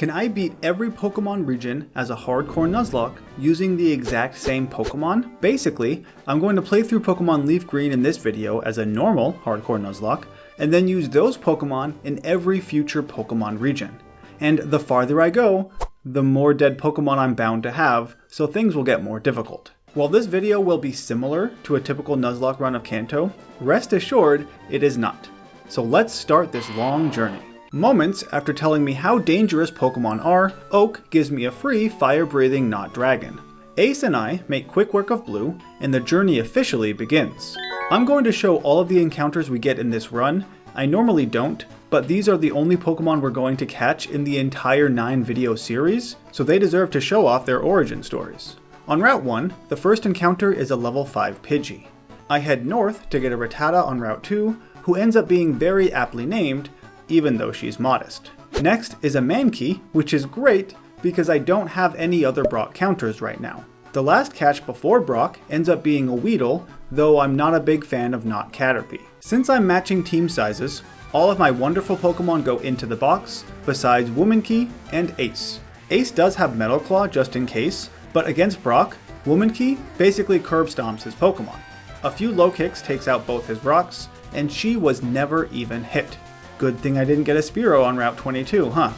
Can I beat every Pokemon region as a Hardcore Nuzlocke using the exact same Pokemon? Basically, I'm going to play through Pokemon Leaf Green in this video as a normal Hardcore Nuzlocke, and then use those Pokemon in every future Pokemon region. And the farther I go, the more dead Pokemon I'm bound to have, so things will get more difficult. While this video will be similar to a typical Nuzlocke run of Kanto, rest assured it is not. So let's start this long journey. Moments after telling me how dangerous Pokemon are, Oak gives me a free fire-breathing Knot Dragon. Ace and I make quick work of Blue, and the journey officially begins. I'm going to show all of the encounters we get in this run. I normally don't, but these are the only Pokemon we're going to catch in the entire 9 video series, so they deserve to show off their origin stories. On Route 1, the first encounter is a level 5 Pidgey. I head north to get a Rattata on Route 2, who ends up being very aptly named, even though she's modest. Next is a Mankey, which is great because I don't have any other Brock counters right now. The last catch before Brock ends up being a Weedle, though I'm not a big fan of not Caterpie. Since I'm matching team sizes, all of my wonderful Pokemon go into the box, besides Womankey and Ace. Ace does have Metal Claw just in case, but against Brock, Womankey basically curb stomps his Pokemon. A few low kicks takes out both his Brocks, and she was never even hit. Good thing I didn't get a Spearow on Route 22, huh?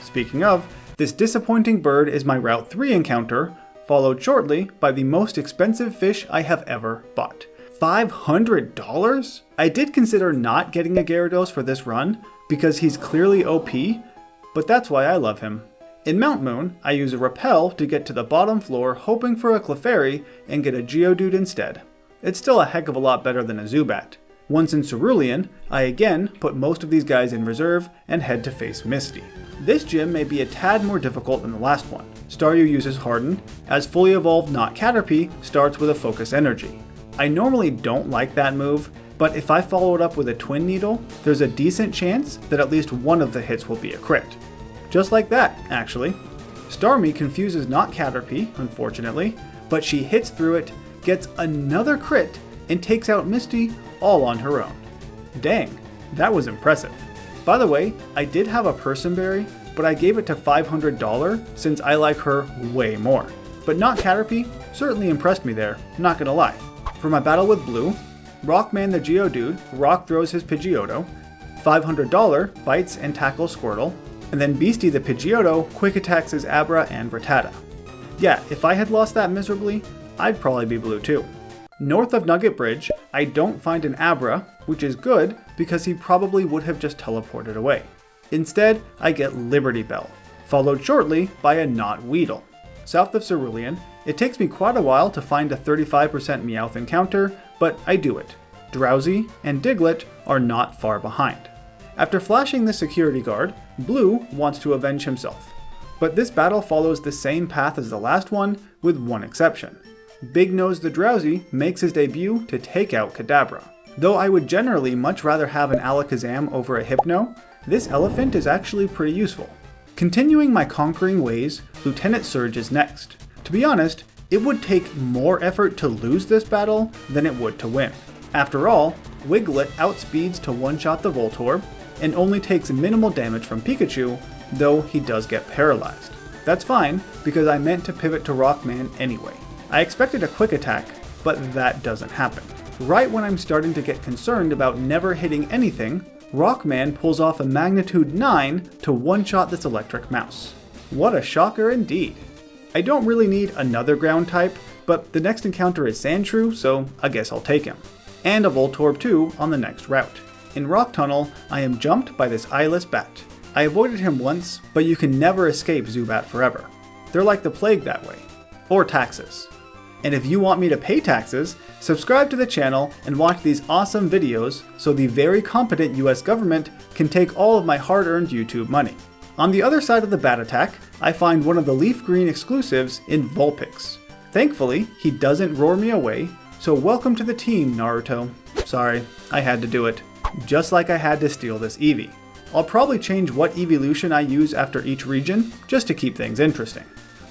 Speaking of, this disappointing bird is my Route 3 encounter, followed shortly by the most expensive fish I have ever bought. $500? I did consider not getting a Gyarados for this run, because he's clearly OP, but that's why I love him. In Mount Moon, I use a Repel to get to the bottom floor hoping for a Clefairy and get a Geodude instead. It's still a heck of a lot better than a Zubat. Once in Cerulean, I again put most of these guys in reserve and head to face Misty. This gym may be a tad more difficult than the last one. Staryu uses Harden, as fully evolved Not Caterpie starts with a Focus Energy. I normally don't like that move, but if I follow it up with a Twin Needle, there's a decent chance that at least one of the hits will be a crit. Just like that, actually. Starmie confuses Not Caterpie, unfortunately, but she hits through it, gets another crit, and takes out Misty all on her own. Dang, that was impressive. By the way, I did have a Personberry, but I gave it to $500 since I like her way more. But Not Caterpie certainly impressed me there, not gonna lie. For my battle with Blue, Rockman the Geodude rock throws his Pidgeotto, $500 bites and tackles Squirtle, and then Beastie the Pidgeotto quick attacks his Abra and Rattata. Yeah, if I had lost that miserably, I'd probably be blue too. North of Nugget Bridge, I don't find an Abra, which is good because he probably would have just teleported away. Instead, I get Liberty Bell, followed shortly by a not Weedle. South of Cerulean, it takes me quite a while to find a 35% Meowth encounter, but I do it. Drowsy and Diglett are not far behind. After flashing the security guard, Blue wants to avenge himself. But this battle follows the same path as the last one, with one exception. Big Nose the Drowsy makes his debut to take out Kadabra. Though I would generally much rather have an Alakazam over a Hypno, this elephant is actually pretty useful. Continuing my conquering ways, Lieutenant Surge is next. To be honest, it would take more effort to lose this battle than it would to win. After all, Wiglet outspeeds to one-shot the Voltorb, and only takes minimal damage from Pikachu, though he does get paralyzed. That's fine, because I meant to pivot to Rockman anyway. I expected a quick attack, but that doesn't happen. Right when I'm starting to get concerned about never hitting anything, Rockman pulls off a magnitude 9 to one-shot this electric mouse. What a shocker indeed. I don't really need another ground type, but the next encounter is Sandshrew, so I guess I'll take him. And a Voltorb too on the next route. In Rock Tunnel, I am jumped by this eyeless bat. I avoided him once, but you can never escape Zubat forever. They're like the plague that way. Or taxes. And if you want me to pay taxes, subscribe to the channel and watch these awesome videos so the very competent US government can take all of my hard-earned YouTube money. On the other side of the bat attack, I find one of the Leaf Green exclusives in Vulpix. Thankfully, he doesn't roar me away, so welcome to the team, Naruto. Sorry, I had to do it. Just like I had to steal this Eevee. I'll probably change what evolution I use after each region, just to keep things interesting.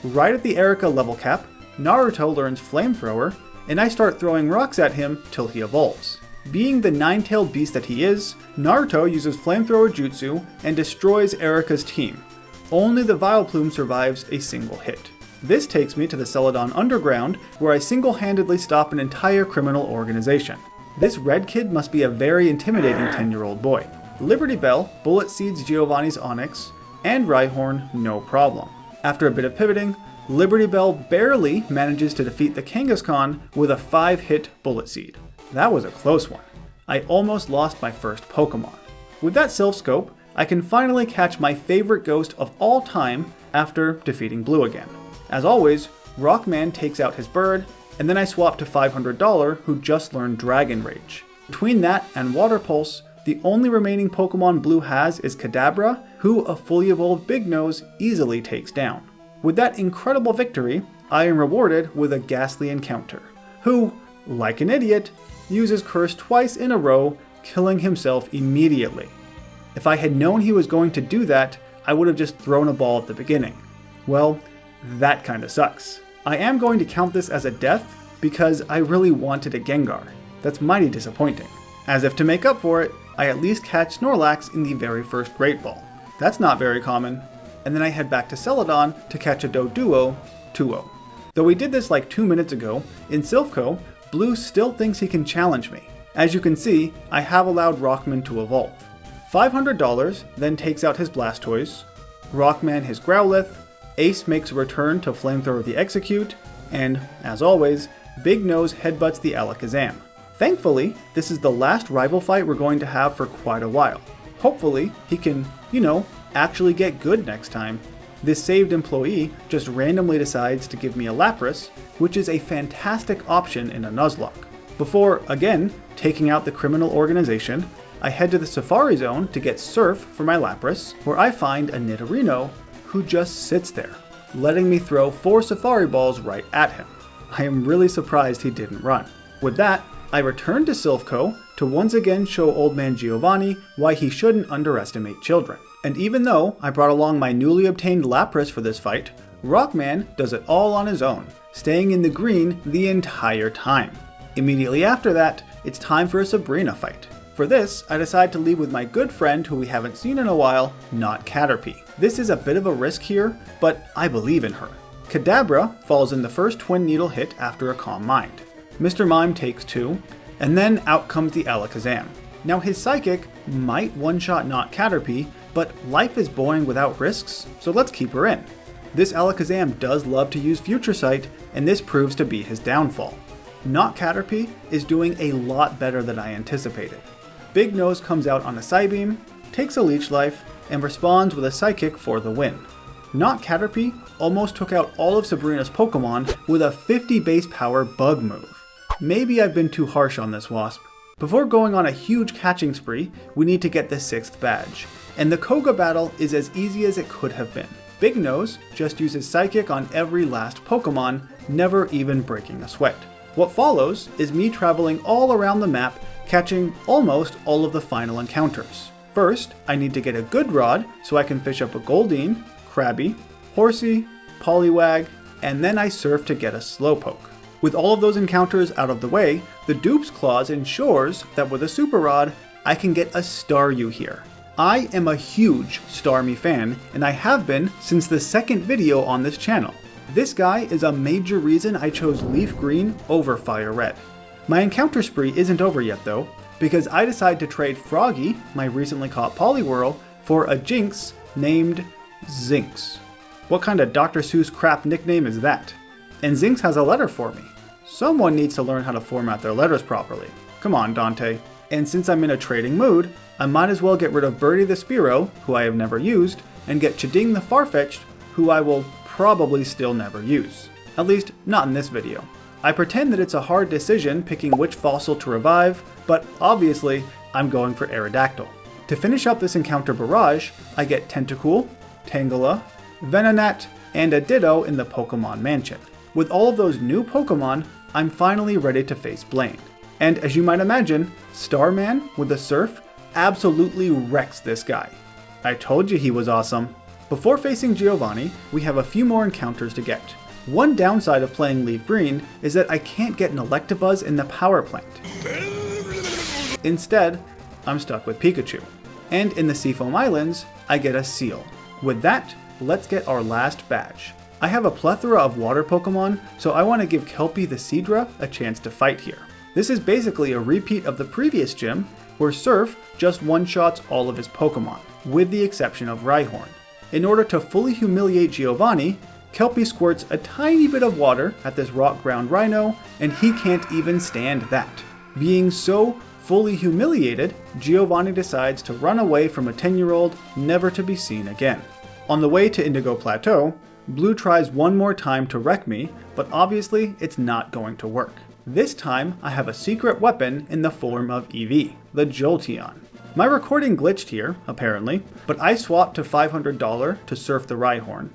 Right at the Erica level cap, Naruto learns Flamethrower, and I start throwing rocks at him till he evolves. Being the nine-tailed beast that he is, Naruto uses Flamethrower Jutsu and destroys Erica's team. Only the Vileplume survives a single hit. This takes me to the Celadon Underground, where I single-handedly stop an entire criminal organization. This red kid must be a very intimidating 10-year-old boy. Liberty Bell bullet seeds Giovanni's Onyx, and Rhyhorn no problem. After a bit of pivoting, Liberty Bell barely manages to defeat the Kangaskhan with a 5-hit bullet seed. That was a close one. I almost lost my first Pokemon. With that Silph Scope, I can finally catch my favorite ghost of all time after defeating Blue again. As always, Rockman takes out his bird, and then I swap to $500 who just learned Dragon Rage. Between that and Water Pulse, the only remaining Pokemon Blue has is Kadabra, who a fully evolved Big Nose easily takes down. With that incredible victory, I am rewarded with a ghastly encounter, who, like an idiot, uses Curse twice in a row, killing himself immediately. If I had known he was going to do that, I would have just thrown a ball at the beginning. Well, that kinda sucks. I am going to count this as a death because I really wanted a Gengar. That's mighty disappointing. As if to make up for it, I at least catch Snorlax in the very first Great Ball. That's not very common. And then I head back to Celadon to catch a Doduo 2-0. Though we did this like 2 minutes ago, in Silphco, Blue still thinks he can challenge me. As you can see, I have allowed Rockman to evolve. $500 then takes out his Blastoise, Rockman his Growlithe, Ace makes a return to Flamethrower the Execute, and, as always, Big Nose headbutts the Alakazam. Thankfully, this is the last rival fight we're going to have for quite a while. Hopefully, he can, actually get good next time. This saved employee just randomly decides to give me a Lapras, which is a fantastic option in a Nuzlocke. Before, again, taking out the criminal organization, I head to the Safari Zone to get Surf for my Lapras, where I find a Nidorino, who just sits there, letting me throw 4 Safari Balls right at him. I am really surprised he didn't run. With that, I return to Silphco to once again show Old Man Giovanni why he shouldn't underestimate children. And even though I brought along my newly obtained Lapras for this fight, Rockman does it all on his own, staying in the green the entire time. Immediately after that, it's time for a Sabrina fight. For this, I decide to leave with my good friend who we haven't seen in a while, not Caterpie. This is a bit of a risk here, but I believe in her. Kadabra falls in the first Twin Needle hit after a Calm Mind. Mr. Mime takes 2, and then out comes the Alakazam. Now his Psychic might one-shot not Caterpie, but life is boring without risks, so let's keep her in. This Alakazam does love to use Future Sight, and this proves to be his downfall. Not Caterpie is doing a lot better than I anticipated. Big Nose comes out on a Psybeam, takes a Leech Life, and responds with a Psychic for the win. Not Caterpie almost took out all of Sabrina's Pokemon with a 50 base power bug move. Maybe I've been too harsh on this Wasp. Before going on a huge catching spree, we need to get the 6th badge, and the Koga battle is as easy as it could have been. Big Nose just uses Psychic on every last Pokemon, never even breaking a sweat. What follows is me traveling all around the map, catching almost all of the final encounters. First, I need to get a good rod so I can fish up a Goldeen, Krabby, Horsey, Poliwag, and then I surf to get a Slowpoke. With all of those encounters out of the way, the Dupe's Claws ensures that with a Super Rod, I can get a Staryu here. I am a huge Starmie fan, and I have been since the second video on this channel. This guy is a major reason I chose Leaf Green over Fire Red. My encounter spree isn't over yet though, because I decide to trade Froggy, my recently caught Poliwhirl, for a Jinx named Zinx. What kind of Dr. Seuss crap nickname is that? And Zinx has a letter for me. Someone needs to learn how to format their letters properly. Come on, Dante. And since I'm in a trading mood, I might as well get rid of Birdie the Spearow, who I have never used, and get Chiding the Farfetch'd, who I will probably still never use. At least, not in this video. I pretend that it's a hard decision picking which fossil to revive, but obviously, I'm going for Aerodactyl. To finish up this encounter barrage, I get Tentacool, Tangela, Venonat, and a Ditto in the Pokemon Mansion. With all of those new Pokemon, I'm finally ready to face Blaine. And as you might imagine, Starman with a Surf absolutely wrecks this guy. I told you he was awesome. Before facing Giovanni, we have a few more encounters to get. One downside of playing Leaf Green is that I can't get an Electabuzz in the power plant. Instead, I'm stuck with Pikachu. And in the Seafoam Islands, I get a Seal. With that, let's get our last badge. I have a plethora of water Pokemon, so I want to give Kelpie the Seadra a chance to fight here. This is basically a repeat of the previous gym, where Surf just one-shots all of his Pokemon, with the exception of Rhyhorn. In order to fully humiliate Giovanni, Kelpie squirts a tiny bit of water at this rock ground Rhino, and he can't even stand that. Being so fully humiliated, Giovanni decides to run away from a 10-year-old, never to be seen again. On the way to Indigo Plateau, Blue tries one more time to wreck me, but obviously it's not going to work. This time, I have a secret weapon in the form of Eevee, the Jolteon. My recording glitched here, apparently, but I swapped to $500 to surf the Rhyhorn.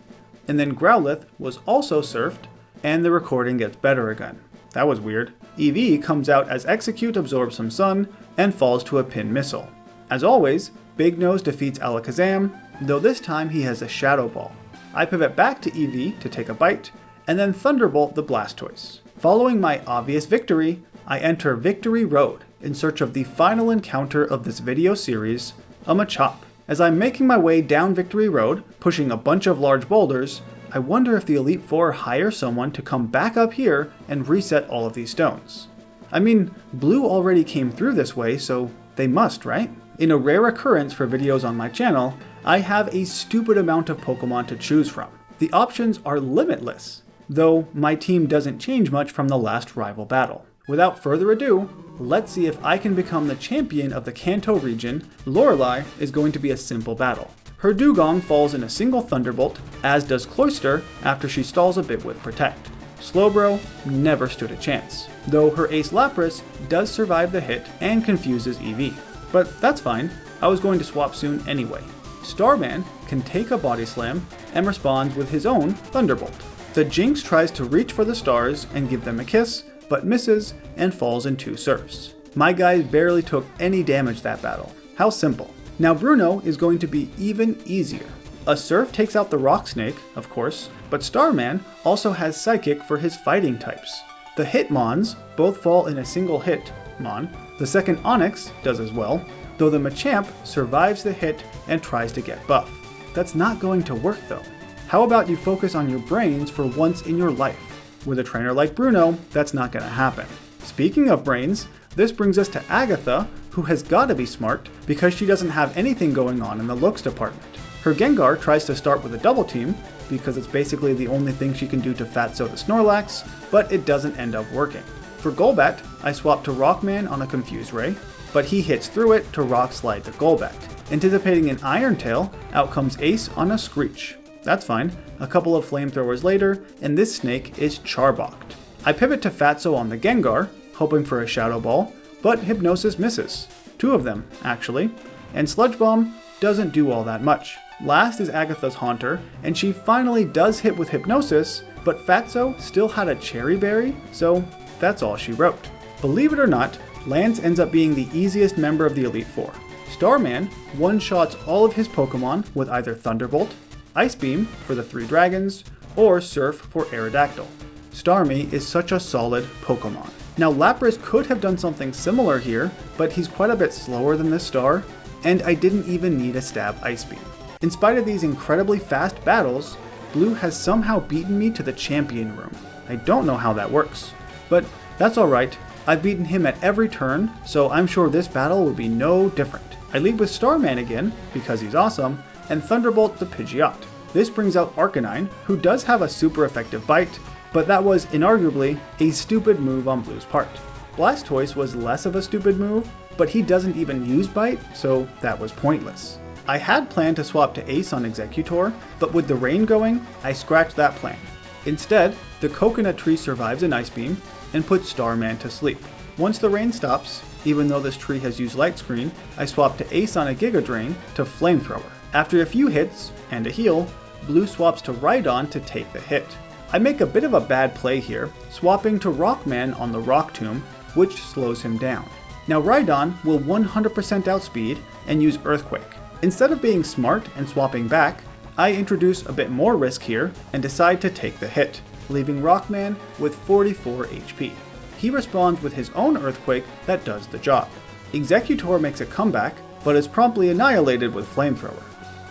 And then Growlithe was also surfed, and the recording gets better again. That was weird. Eevee comes out as Execute absorbs some sun, and falls to a Pin Missile. As always, Big Nose defeats Alakazam, though this time he has a Shadow Ball. I pivot back to Eevee to take a bite, and then Thunderbolt the Blastoise. Following my obvious victory, I enter Victory Road in search of the final encounter of this video series, a Machop. As I'm making my way down Victory Road, pushing a bunch of large boulders, I wonder if the Elite Four hire someone to come back up here and reset all of these stones. I mean, Blue already came through this way, so they must, right? In a rare occurrence for videos on my channel, I have a stupid amount of Pokemon to choose from. The options are limitless, though my team doesn't change much from the last rival battle. Without further ado, let's see if I can become the champion of the Kanto region. Lorelei is going to be a simple battle. Her Dugong falls in a single Thunderbolt, as does Cloyster after she stalls a bit with Protect. Slowbro never stood a chance, though her Ace Lapras does survive the hit and confuses Eevee. But that's fine, I was going to swap soon anyway. Starman can take a Body Slam and responds with his own Thunderbolt. The Jinx tries to reach for the stars and give them a kiss, but misses and falls in 2 surfs. My guys barely took any damage that battle. How simple. Now Bruno is going to be even easier. A surf takes out the Rock Snake, of course, but Starman also has Psychic for his fighting types. The Hitmons both fall in a single hit, The second Onix does as well, though the Machamp survives the hit and tries to get buff. That's not going to work though. How about you focus on your brains for once in your life? With a trainer like Bruno, that's not going to happen. Speaking of brains, this brings us to Agatha, who has got to be smart because she doesn't have anything going on in the looks department. Her Gengar tries to start with a double team, because it's basically the only thing she can do to Fatso the Snorlax, but it doesn't end up working. For Golbat, I swap to Rockman on a Confuse Ray, but he hits through it to Rock Slide the Golbat. Anticipating an Iron Tail, out comes Ace on a Screech. That's fine, a couple of Flamethrowers later, and this snake is Charbalked. I pivot to Fatso on the Gengar, hoping for a Shadow Ball, but Hypnosis misses. 2 of them, actually, and Sludge Bomb doesn't do all that much. Last is Agatha's Haunter, and she finally does hit with Hypnosis, but Fatso still had a Cherry Berry, so that's all she wrote. Believe it or not, Lance ends up being the easiest member of the Elite Four. Starman one-shots all of his Pokemon with either Thunderbolt, Ice Beam for the 3 dragons, or Surf for Aerodactyl. Starmie is such a solid Pokemon. Now Lapras could have done something similar here, but he's quite a bit slower than this star, and I didn't even need a stab Ice Beam. In spite of these incredibly fast battles, Blue has somehow beaten me to the champion room. I don't know how that works, but that's alright. I've beaten him at every turn, so I'm sure this battle will be no different. I lead with Starman again, because he's awesome, and Thunderbolt the Pidgeot. This brings out Arcanine, who does have a super effective bite, but that was inarguably a stupid move on Blue's part. Blastoise was less of a stupid move, but he doesn't even use bite, so that was pointless. I had planned to swap to Ace on Executor, but with the rain going, I scratched that plan. Instead, the Coconut Tree survives an Ice Beam and puts Starman to sleep. Once the rain stops, even though this tree has used Light Screen, I swap to Ace on a Giga Drain to Flamethrower. After a few hits and a heal, Blue swaps to Rhydon to take the hit. I make a bit of a bad play here, swapping to Rockman on the Rock Tomb, which slows him down. Now Rhydon will 100% outspeed and use Earthquake. Instead of being smart and swapping back, I introduce a bit more risk here and decide to take the hit, leaving Rockman with 44 HP. He responds with his own Earthquake that does the job. Executor makes a comeback, but is promptly annihilated with Flamethrower.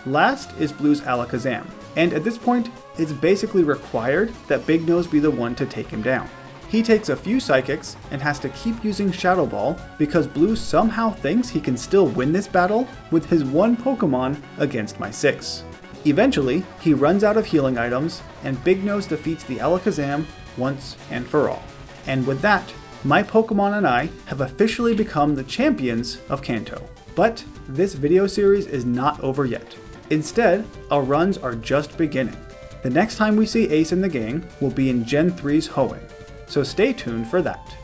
Last is Blue's Alakazam. and at this point, it's basically required that Big Nose be the one to take him down. He takes a few Psychics and has to keep using Shadow Ball because Blue somehow thinks he can still win this battle with his one Pokemon against my 6. Eventually, he runs out of healing items, and Big Nose defeats the Alakazam once and for all. And with that, my Pokemon and I have officially become the champions of Kanto. But this video series is not over yet. Instead, our runs are just beginning. The next time we see Ace and the gang will be in Gen 3's Hoenn, so stay tuned for that.